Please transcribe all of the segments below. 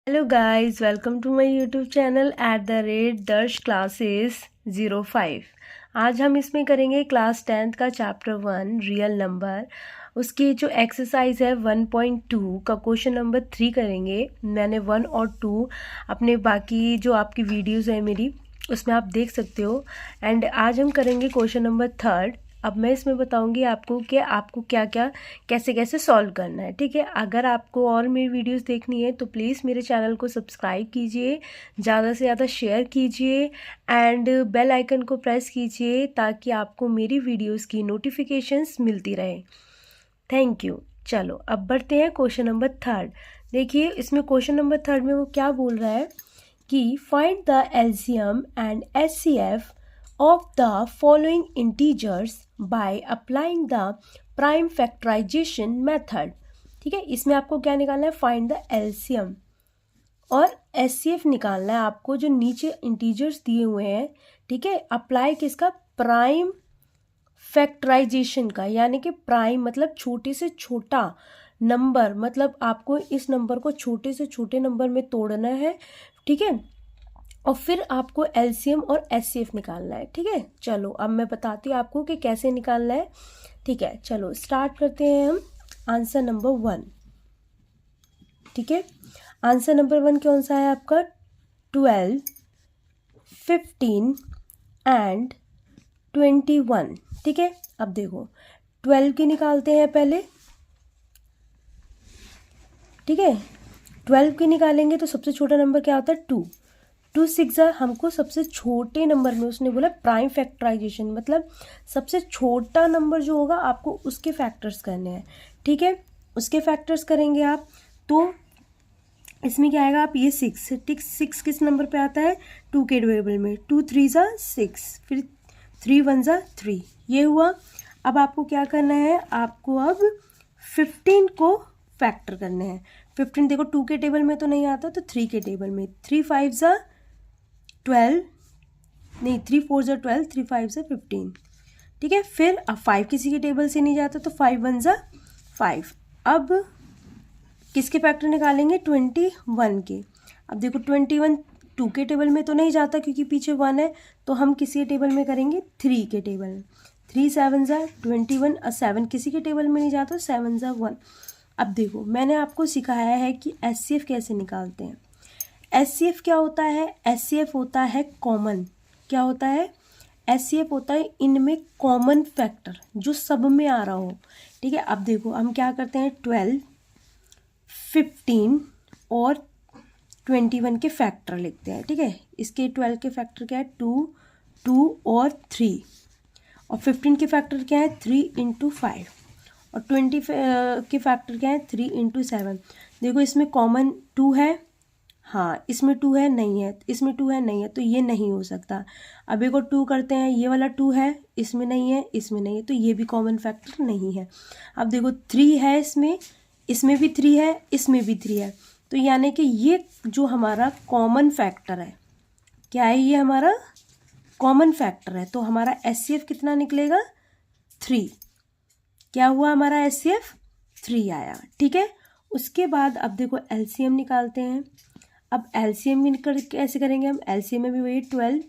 Hello guys, welcome to my YouTube channel @Darsh classes 05। आज हम इसमें करेंगे क्लास 10th का चैप्टर 1 रियल नंबर। उसकी जो एक्सरसाइज है 1.2 का क्वेश्चन नंबर 3 करेंगे। मैंने 1 और 2 अपने बाकी जो आपकी वीडियोस है मेरी उसमें आप देख सकते हो। एंड आज हम करेंगे क्वेश्चन नंबर 3। अब मैं इसमें बताऊंगी आपको कि आपको क्या क्या कैसे कैसे सॉल्व करना है, ठीक है। अगर आपको और मेरी वीडियोस देखनी है तो प्लीज़ मेरे चैनल को सब्सक्राइब कीजिए, ज़्यादा से ज़्यादा शेयर कीजिए एंड बेल आइकन को प्रेस कीजिए ताकि आपको मेरी वीडियोस की नोटिफिकेशंस मिलती रहे। Thank you. चलो अब बढ़ते हैं क्वेश्चन नंबर 3। देखिए इसमें क्वेश्चन नंबर 3 में वो क्या बोल रहा है कि find the LCM and HCF of the following integers by applying the prime factorization method। ठीक है, इसमें आपको क्या निकालना है, फाइंड द एलसीएम और एचसीएफ निकालना है आपको। जो नीचे इंटीजर्स दिए हुए हैं, ठीक है, अप्लाई किसका, प्राइम फैक्टराइजेशन का, यानी कि प्राइम मतलब छोटे से छोटा नंबर, मतलब आपको इस नंबर को छोटे से छोटे नंबर में तोड़ना है, ठीक है, और फिर आपको एलसीएम और एचसीएफ निकालना है। ठीक है, चलो अब मैं बताती हूँ आपको कि कैसे निकालना है। ठीक है, चलो स्टार्ट करते हैं हम। आंसर नंबर 1, ठीक है, आंसर नंबर 1 कौन सा है आपका, 12, 15 एंड 21। ठीक है, अब देखो 12 की निकालते हैं पहले। ठीक है, 12 की निकालेंगे तो सबसे छोटा नंबर क्या होता है, 2। 2 6 हमको सबसे छोटे नंबर में, उसने बोला प्राइम फैक्टराइजेशन, मतलब सबसे छोटा नंबर जो होगा आपको उसके फैक्टर्स करने हैं। ठीक है, उसके फैक्टर्स करेंगे आप तो इसमें क्या आएगा, आप ये 6, ठीक, 6 किस नंबर पे आता है, 2 के वेरिएबल में। 2 3 6, फिर 3 1 3, ये हुआ। अब आपको क्या करना है, आपको अब 15 को फैक्टर करने हैं। 15 देखो 2 के टेबल में तो नहीं आता, तो 3 के टेबल में। 3 5 12, नहीं 3 4 12, 3 5 15। ठीक है, फिर अब 5 किसी के टेबल से नहीं जाता तो 5 1 5। अब किसके फैक्टर निकालेंगे, 21 के। अब देखो 21 2 के टेबल में तो नहीं जाता क्योंकि पीछे 1 है, तो हम किसी के टेबल में करेंगे, 3 के टेबल में। 3 7 21, 7 किसी के टेबल में नहीं जाता, 7 1। अब देखो मैंने आपको सिखाया है कि एचसीएफ कैसे निकालते हैं। एचसीएफ क्या होता है, एचसीएफ होता है कॉमन। क्या होता है, एचसीएफ होता है इनमें कॉमन फैक्टर जो सब में आ रहा हो। ठीक है, अब देखो हम क्या करते हैं, 12, 15 और 21 के फैक्टर लिखते हैं। ठीक है, इसके 12 के फैक्टर क्या है, 2 2 और 3, और 15 के फैक्टर क्या है, 3 × 5, और 20 के फैक्टर क्या है, 3 × 7। देखो इसमें कॉमन 2 है, हाँ इसमें 2 है, नहीं है, इसमें 2 है, नहीं है, तो ये नहीं हो सकता। अब एक और 2 करते हैं, ये वाला 2 है, इसमें नहीं है, इसमें नहीं है, तो ये भी कॉमन फैक्टर नहीं है। अब देखो 3 है, इसमें भी 3 है, इसमें भी 3 है, तो यानी कि ये जो हमारा कॉमन फैक्टर है, क्या है, ये हमारा कॉमन फैक्टर है, तो हमारा एचसीएफ कितना निकलेगा, 3। क्या हुआ हमारा एचसीएफ, 3 आया। ठीक है, उसके बाद अब देखो एलसीएम निकालते हैं। अब एलसीएम कैसे करेंगे हम, एलसीएम में भी वही 12,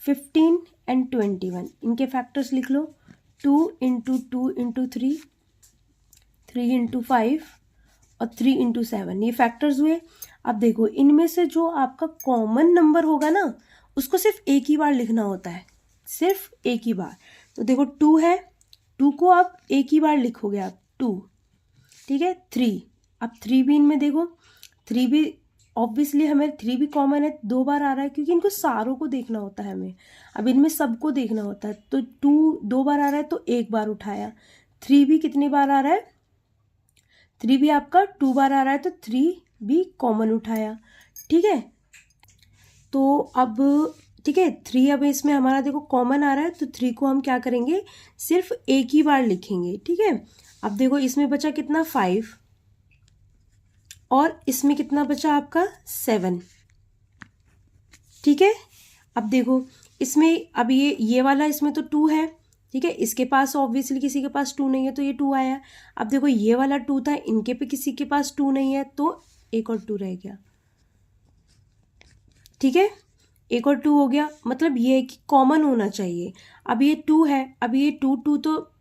15 एंड 21, इनके फैक्टर्स लिख लो। 2 × 2 × 3, 3 × 5 और 3 × 7, ये फैक्टर्स हुए। अब देखो इनमें से जो आपका कॉमन नंबर होगा ना, उसको सिर्फ एक ही बार लिखना होता है, सिर्फ एक ही बार। तो देखो 2 है, 2 को आप एक ही बार लिखोगे आप, 2। ठीक है, 3, अब 3 भी इनमें देखो, 3 भी ऑब्वियसली हमें 3 भी कॉमन है, 2 बार आ रहा है क्योंकि इनको सारों को देखना होता है हमें। अब इनमें सबको देखना होता है, तो 2 2 बार आ रहा है तो 1 बार उठाया। 3 भी कितनी बार आ रहा है, 3 भी आपका 2 बार आ रहा है, तो 3 भी कॉमन उठाया। ठीक है, तो अब ठीक है 3 अब इसमें हमारा देखो कॉमन आ रहा है, तो 3 को हम क्या करेंगे, सिर्फ एक ही बार लिखेंगे। ठीक है, अब देखो इसमें बचा कितना, 5, और इसमें कितना बचा आपका, 7। ठीक है, अब देखो इसमें अब ये वाला इसमें तो 2 है, ठीक है, इसके पास ऑब्वियसली किसी के पास 2 नहीं है तो ये 2 आया। अब देखो ये वाला 2 था, इनके पे किसी के पास 2 नहीं है तो एक और 2 रह गया। ठीक है, एक और 2 हो गया, मतलब ये है कि कॉमन होना चाहिए। अब ये 2 है, अब ये 2 2 तो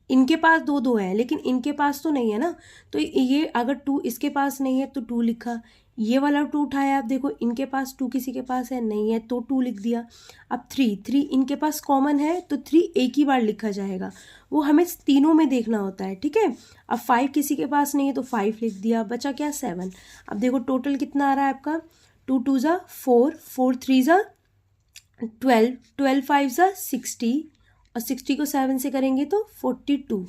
इनके पास 2 2 है, लेकिन इनके पास तो नहीं है ना, तो ये अगर 2 इसके पास नहीं है तो 2 लिखा, ये वाला 2 उठाया, आप देखो इनके पास 2 किसी के पास है नहीं है तो 2 लिख दिया। अब 3 इनके पास कॉमन है तो 3 एक ही बार लिखा जाएगा, वो हमें तीनों में देखना होता है, ठीक है। अब 5 किसी के पास नहीं है तो 5 लिख दिया, बचा क्या 7। अब देखो टोटल कितना आ रहा है आपका, 2 2 ज़ा 4, 4 3 ज़ा 12, 12 5 ज़ा 60 और 60 को 7 से करेंगे तो 42,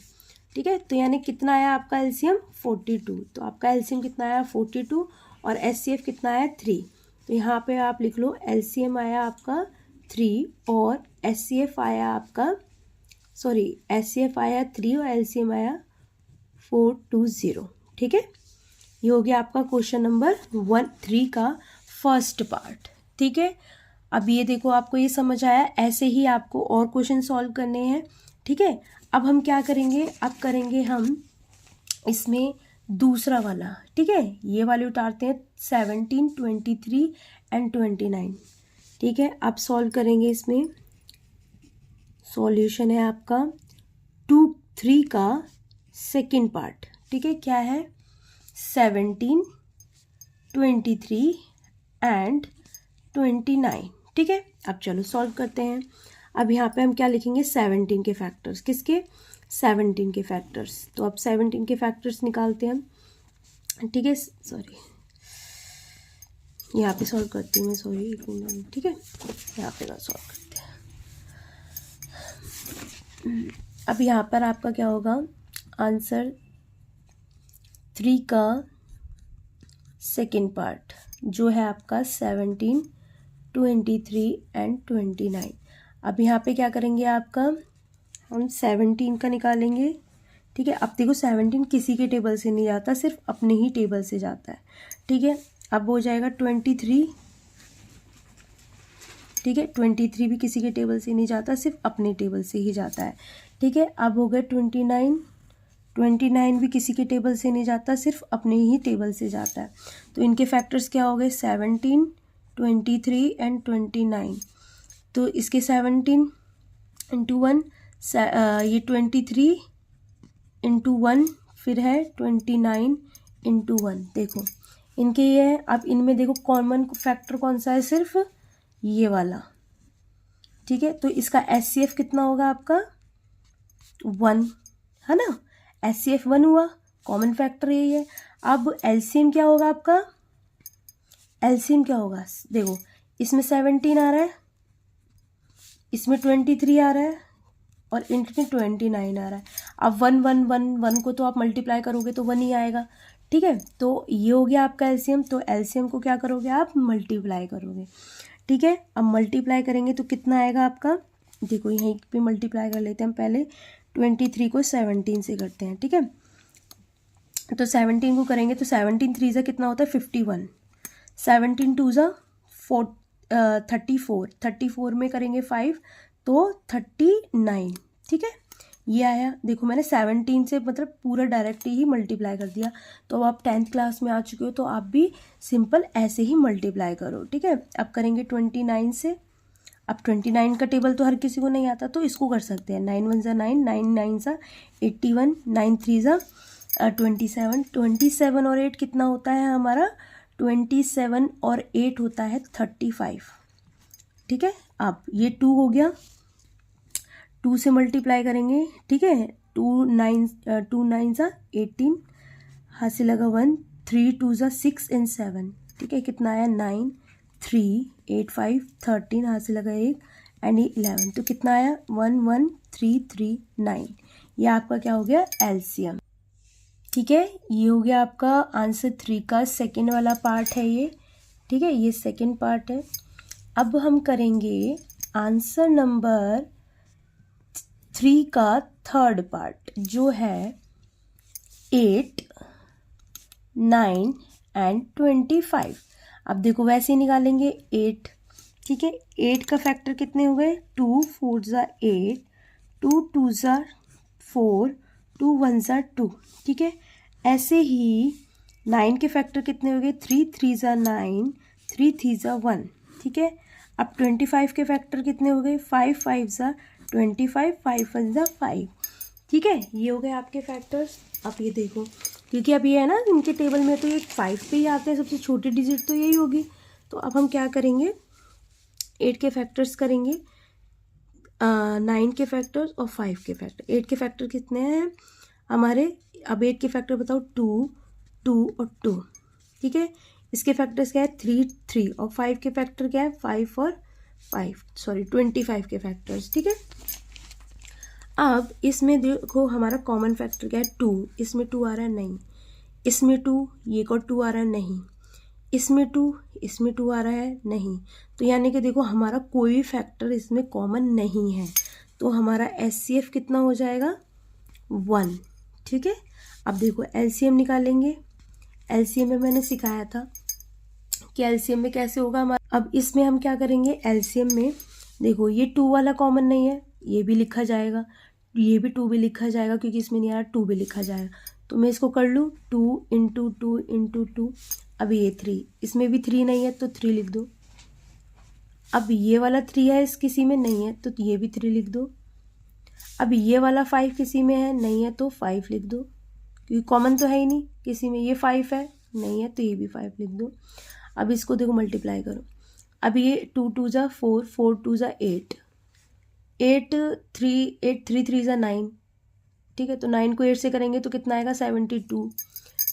ठीक है। तो यानी कितना आया आपका एलसीएम 42, तो आपका एलसीएम कितना आया 42 और एचसीएफ कितना आया 3। तो यहाँ पे आप लिख लो एलसीएम आया आपका 3 और एचसीएफ आया आपका, सॉरी एचसीएफ आया 3 और एलसीएम आया 420, ठीक है। ये हो गया आपका क्वेश्चन नंबर 3 का फर्स्ट पार्ट, ठीक है। अब ये देखो आपको ये समझ आया, ऐसे ही आपको और क्वेश्चन सॉल्व करने हैं, ठीक है। अब हम क्या करेंगे, अब करेंगे हम इसमें दूसरा वाला, ठीक है। ये वाले उतारते हैं 17, 23 एंड 29, ठीक है। अब सॉल्व करेंगे, इसमें सॉल्यूशन है आपका 3 का सेकेंड पार्ट, ठीक है। क्या है 17, 23 एंड 29, ठीक है। अब चलो सॉल्व करते हैं। अब यहाँ पे हम क्या लिखेंगे 17 के फैक्टर्स, किसके 17 के फैक्टर्स। तो अब 17 के फैक्टर्स निकालते हैं हम, ठीक है। सॉरी यहाँ पे सॉल्व करती हूँ मैं, सॉरी ठीक है, यहाँ पे ना सॉल्व करते हैं। अब यहाँ पर आपका क्या होगा आंसर 3 का सेकेंड पार्ट जो है आपका 17, 23 एंड 29। अब यहाँ पे क्या करेंगे आपका, हम 17 का निकालेंगे, ठीक है। अब देखो 17 किसी के टेबल से नहीं जाता, सिर्फ अपने ही टेबल से जाता है, ठीक है। अब हो जाएगा 23, ठीक है। 23 भी किसी के टेबल से नहीं जाता, सिर्फ अपने टेबल से ही जाता है, ठीक है। अब हो गया 29, 29 भी किसी के टेबल से नहीं जाता, सिर्फ अपने ही टेबल से जाता है। तो इनके फैक्टर्स क्या हो गए 17, 23 एंड 29। तो इसके 17 इंटू 1, ये 23 इंटू 1, फिर है 29 इंटू 1। देखो इनके ये है। अब इनमें देखो कॉमन फैक्टर कौन सा है, सिर्फ ये वाला, ठीक है। तो इसका एचसीएफ कितना होगा आपका 1, है ना। एचसीएफ 1 हुआ, कॉमन फैक्टर यही है। अब एलसीएम क्या होगा आपका, एलसीएम क्या होगा, देखो इसमें 17 आ रहा है, इसमें 23 आ रहा है और इनमें 29 आ रहा है। अब 1 1 1 1 को तो आप मल्टीप्लाई करोगे तो 1 ही आएगा, ठीक है। तो ये हो गया आपका एलसीएम। तो एलसीएम को क्या करोगे आप मल्टीप्लाई करोगे, ठीक है। अब मल्टीप्लाई करेंगे तो कितना आएगा आपका, देखो यहीं पे मल्टीप्लाई कर लेते हैं हम, पहले 23 को 17 से करते हैं, ठीक है। तो 17 को करेंगे तो 17 3 ज़ा कितना होता है 51, 17 2 ज़ा 34, 34 में करेंगे 5 तो 39, ठीक है। ये आया, देखो मैंने 17 से मतलब पूरा डायरेक्ट ही मल्टीप्लाई कर दिया। तो अब आप 10th क्लास में आ चुके हो तो आप भी सिंपल ऐसे ही मल्टीप्लाई करो, ठीक है। अब करेंगे 29 से। अब 29 का टेबल तो हर किसी को नहीं आता, तो इसको कर सकते हैं 9 1 ज़ा 9, 9 9 ज़ा 81, 9 3 ज़ा 27, 27 और 8 कितना होता है हमारा 27 और 8 होता है 35, ठीक है। अब ये 2 हो गया, 2 से मल्टीप्लाई करेंगे, ठीक है। 2 9 ज़ा 18, हाथ से लगा 1, 3 2 ज़ा 6 एंड 7, ठीक है। कितना आया 9 3 8 5 13, हाथ से लगा 1 एंड 11, तो कितना आया 1 1 3 3 9। ये आपका क्या हो गया एलसीएम, ठीक है। ये हो गया आपका आंसर 3 का सेकेंड वाला पार्ट है ये, ठीक है। ये सेकेंड पार्ट है। अब हम करेंगे आंसर नंबर 3 का थर्ड पार्ट जो है 8 9 एंड 25। अब देखो वैसे ही निकालेंगे 8, ठीक है। 8 का फैक्टर कितने हो गए 2 4 ज़ा 8, 2 2 ज़ा 4, 2 1 ज़ा 2, ठीक है। ऐसे ही 9 के फैक्टर कितने हो गए 3 3 ज़ा 9, 3 3 ज़ा 1, ठीक है। अब 25 के फैक्टर कितने हो गए, 5 5 ज़ा 25, 5 1 ज़ा 5, ठीक है। ये हो गए आपके फैक्टर्स। अब ये देखो, क्योंकि अब ये है ना इनके टेबल में तो ये 5 पे ही आते हैं, सबसे छोटी डिजिट तो यही होगी। तो अब हम क्या करेंगे, 8 के फैक्टर्स करेंगे, 9 के फैक्टर्स और 5 के फैक्टर। 8 के फैक्टर कितने हैं हमारे, अब 8 के फैक्टर बताओ, 2 2 और 2, ठीक है। इसके फैक्टर्स क्या है, 3 3, और 5 के फैक्टर क्या है, 5 और 5, सॉरी 25 के फैक्टर्स, ठीक है। अब इसमें देखो हमारा कॉमन फैक्टर क्या है, 2, इसमें 2 आ रहा है नहीं, इसमें 2, ये को 2 आ रहा है नहीं, इसमें 2, इसमें 2 आ रहा है नहीं। तो यानी कि देखो हमारा कोई फैक्टर इसमें कॉमन नहीं है, तो हमारा HCF कितना हो जाएगा, 1, ठीक है। अब देखो LCM निकालेंगे। LCM में मैंने सिखाया था कि LCM में कैसे होगा हमारा। अब इसमें हम क्या करेंगे, LCM में देखो ये 2 वाला कॉमन नहीं है, ये भी लिखा जाएगा, ये भी 2 भी लिखा जाएगा, क्योंकि इसमें नहीं आ रहा 2 भी लिखा जाएगा। तो मैं इसको कर लूँ 2 इंटू 2 इंटू 2। अब ये 3, इसमें भी 3 नहीं है तो 3 लिख दो। अब ये वाला 3 है, इस किसी में नहीं है तो ये भी 3 लिख दो। अब ये वाला 5 किसी में है, नहीं है तो 5 लिख दो, क्योंकि कॉमन तो है ही नहीं किसी में। ये 5 है, नहीं है तो ये भी 5 लिख दो। अब इसको देखो मल्टीप्लाई करो। अब ये 2 2 ज़ा 4, 4 2 ज़ा 8, 8 3 3 ज़ा 9, ठीक है। तो 9 को 8 से करेंगे तो कितना आएगा, 72,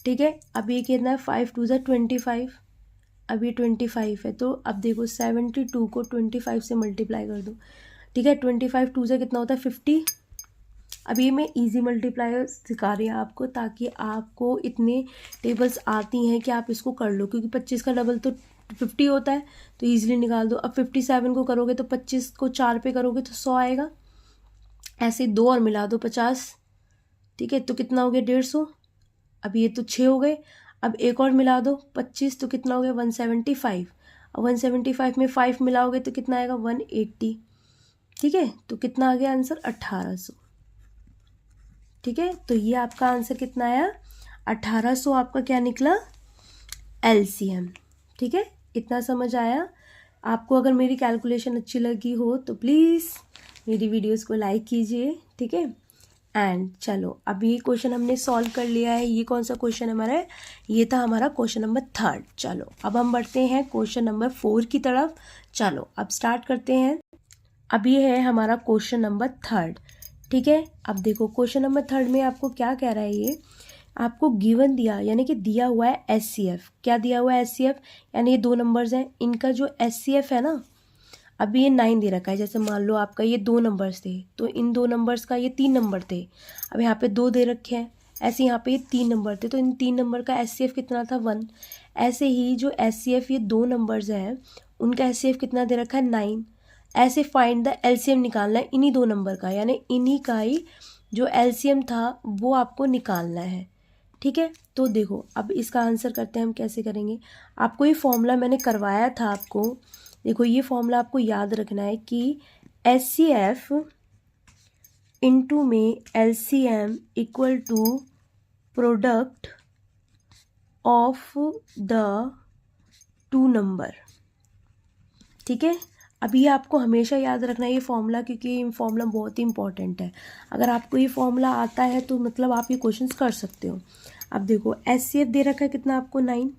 ठीक है। अब ये कितना है, 5 2 ज़ा 25, अब ये 25 है। तो अब देखो 72 को 25 से मल्टीप्लाई कर दो, ठीक है। 25 2 से कितना होता है, 50। अब ये मैं इजी मल्टीप्लायर सिखा रही हूँ आपको, ताकि आपको इतने टेबल्स आती हैं कि आप इसको कर लो, क्योंकि 25 का डबल तो 50 होता है, तो ईजिली निकाल दो। अब 57 को करोगे तो 25 को 4 पे करोगे तो 100 आएगा, ऐसे 2 और मिला दो 50, ठीक है। तो कितना हो गया, 150। अब ये तो 6 हो गए, अब एक और मिला दो 25, तो कितना हो गया, 175। अब 175 में 5 मिलाओगे तो कितना आएगा, 180, ठीक है। तो कितना आ गया आंसर, 1800, ठीक है। तो ये आपका आंसर कितना आया, 1800 आपका क्या निकला, LCM, ठीक है। इतना समझ आया आपको। अगर मेरी कैलकुलेशन अच्छी लगी हो तो प्लीज़ मेरी वीडियोस को लाइक कीजिए, ठीक है। एंड चलो अब ये क्वेश्चन हमने सॉल्व कर लिया है। ये कौन सा क्वेश्चन हमारा है, ये था हमारा क्वेश्चन नंबर 3। चलो अब हम बढ़ते हैं क्वेश्चन नंबर 4 की तरफ। चलो अब स्टार्ट करते हैं। अब ये है हमारा क्वेश्चन नंबर 3, ठीक है। अब देखो क्वेश्चन नंबर 3 में आपको क्या कह रहा है, ये आपको गिवन दिया, यानी कि दिया हुआ है HCF। क्या दिया हुआ है, HCF, यानी ये 2 नंबर्स हैं, इनका जो HCF है ना, अभी ये 9 दे रखा है। जैसे मान लो आपका ये 2 नंबर्स थे, तो इन 2 नंबर्स का ये 3 नंबर थे, अब यहाँ पे 2 दे रखे हैं। ऐसे यहाँ पे ये 3 नंबर थे, तो इन 3 नंबर का HCF कितना था, 1। ऐसे ही जो HCF ये 2 नंबर्स हैं, उनका HCF कितना दे रखा है, 9। ऐसे फाइंड द LCM निकालना है इन्हीं 2 नंबर का, यानी इन्हीं का ही जो LCM था वो आपको निकालना है, ठीक है। तो देखो अब इसका आंसर करते हैं हम, कैसे करेंगे। आपको ये फॉर्मूला मैंने करवाया था आपको, देखो ये फॉर्मूला आपको याद रखना है कि HCF इंटू में LCM equal to product of the 2 number, ठीक है। अब ये आपको हमेशा याद रखना है ये फॉर्मूला, क्योंकि ये फॉर्मूला बहुत ही इंपॉर्टेंट है। अगर आपको ये फॉर्मूला आता है तो मतलब आप ये क्वेश्चंस कर सकते हो। अब देखो HCF दे रखा है कितना आपको, 9,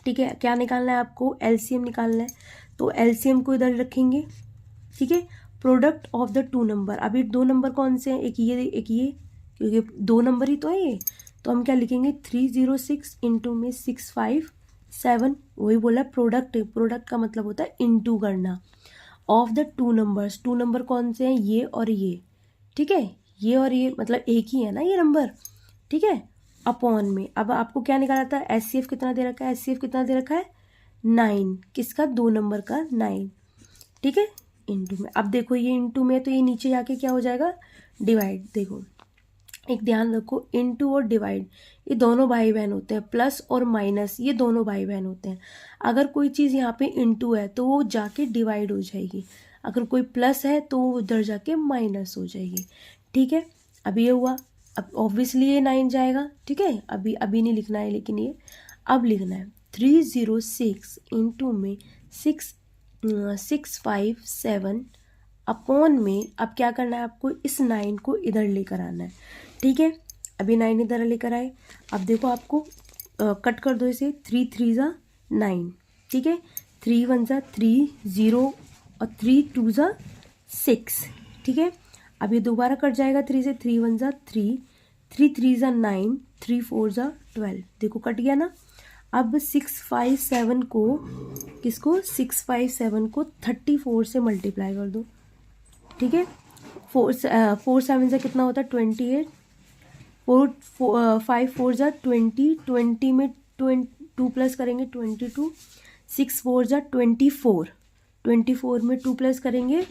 ठीक है। क्या निकालना है आपको, LCM निकालना है, तो LCM को इधर रखेंगे, ठीक है। प्रोडक्ट ऑफ द 2 नंबर, अभी 2 नंबर कौन से हैं, एक ये एक ये, क्योंकि 2 नंबर ही तो है ये, तो हम क्या लिखेंगे, 306 इंटू में 657, वही बोला प्रोडक्ट। प्रोडक्ट का मतलब होता है इंटू करना, ऑफ द 2 नंबर्स। 2 नंबर कौन से हैं, ये और ये, ठीक है। ये और ये मतलब एक ही है ना ये नंबर, ठीक है। अपॉन में अब आपको क्या निकाला था, HCF कितना दे रखा है, HCF कितना दे रखा है, 9, किसका, 2 नंबर का 9, ठीक है, इंटू में। अब देखो ये इंटू में, तो ये नीचे जाके क्या हो जाएगा, डिवाइड। देखो एक ध्यान रखो, इंटू और डिवाइड ये दोनों भाई बहन होते हैं, प्लस और माइनस ये दोनों भाई बहन होते हैं। अगर कोई चीज़ यहाँ पे इंटू है तो वो जाके डिवाइड हो जाएगी, अगर कोई प्लस है तो वो उधर जाके माइनस हो जाएगी, ठीक है। अब ये हुआ, अब ऑब्वियसली ये 9 जाएगा, ठीक है। अभी नहीं लिखना है, लेकिन ये अब लिखना है 306 इंटू में 657 अपॉन में अब क्या करना है आपको, इस 9 को इधर लेकर आना है, ठीक है। अभी 9 इधर लेकर आए, अब देखो आपको कट कर दो इसे, 3 3 ज़ा 9, ठीक है, 3 1 ज़ा 3 0 और 3 2 ज़ा 6, ठीक है। अब ये दोबारा कट जाएगा 3 से, 3 1 ज़ा 3, 3 3 ज़ा 9, 3 4 ज़ा 12, देखो कट गया ना। अब 657 को किसको, 657 को 34 से मल्टीप्लाई कर दो, ठीक है। 4 7 से कितना होता है 28, 5 4 ज़ा 20, 20 में 2 प्लस करेंगे 22, 6 4 ज़ा 24, 24 में 2 प्लस करेंगे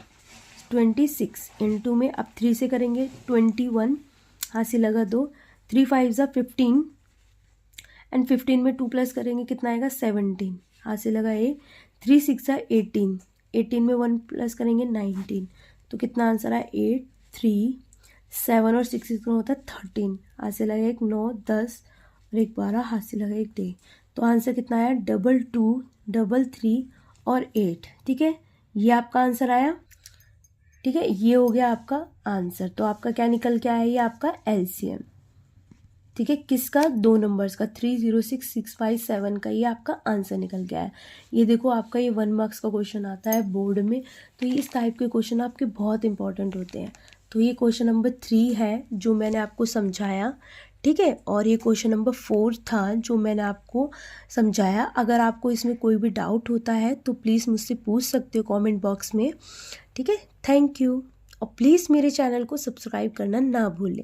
26, इनटू में अब 3 से करेंगे 21, हाथ से लगा 2, 3 5 ज़ा 15 एंड 15 में 2 प्लस करेंगे कितना आएगा 17, हाथ से लगा 1, 3 6 ज़ा 18, 18 में 1 प्लस करेंगे 19, तो कितना आंसर आया 8 3 7 और 6 कितना होता है 13, हाथ से लगा 1 9 10 और 1 12, हाथ से लगा 1 10, तो आंसर कितना आया 2 2 3 3 और 8, ठीक है। ये आपका आंसर आया, ठीक है, ये हो गया आपका आंसर। तो आपका क्या निकल के आया, ये आपका एलसीएम, ठीक है, किसका, 2 नंबर्स का 306657 का, ये आपका आंसर निकल गया है। ये देखो आपका ये 1 मार्क्स का क्वेश्चन आता है बोर्ड में, तो ये इस टाइप के क्वेश्चन आपके बहुत इंपॉर्टेंट होते हैं। तो ये क्वेश्चन नंबर 3 है जो मैंने आपको समझाया, ठीक है, और ये क्वेश्चन नंबर 4 था जो मैंने आपको समझाया। अगर आपको इसमें कोई भी डाउट होता है तो प्लीज़ मुझसे पूछ सकते हो कमेंट बॉक्स में, ठीक है। थैंक यू, और प्लीज़ मेरे चैनल को सब्सक्राइब करना ना भूलें।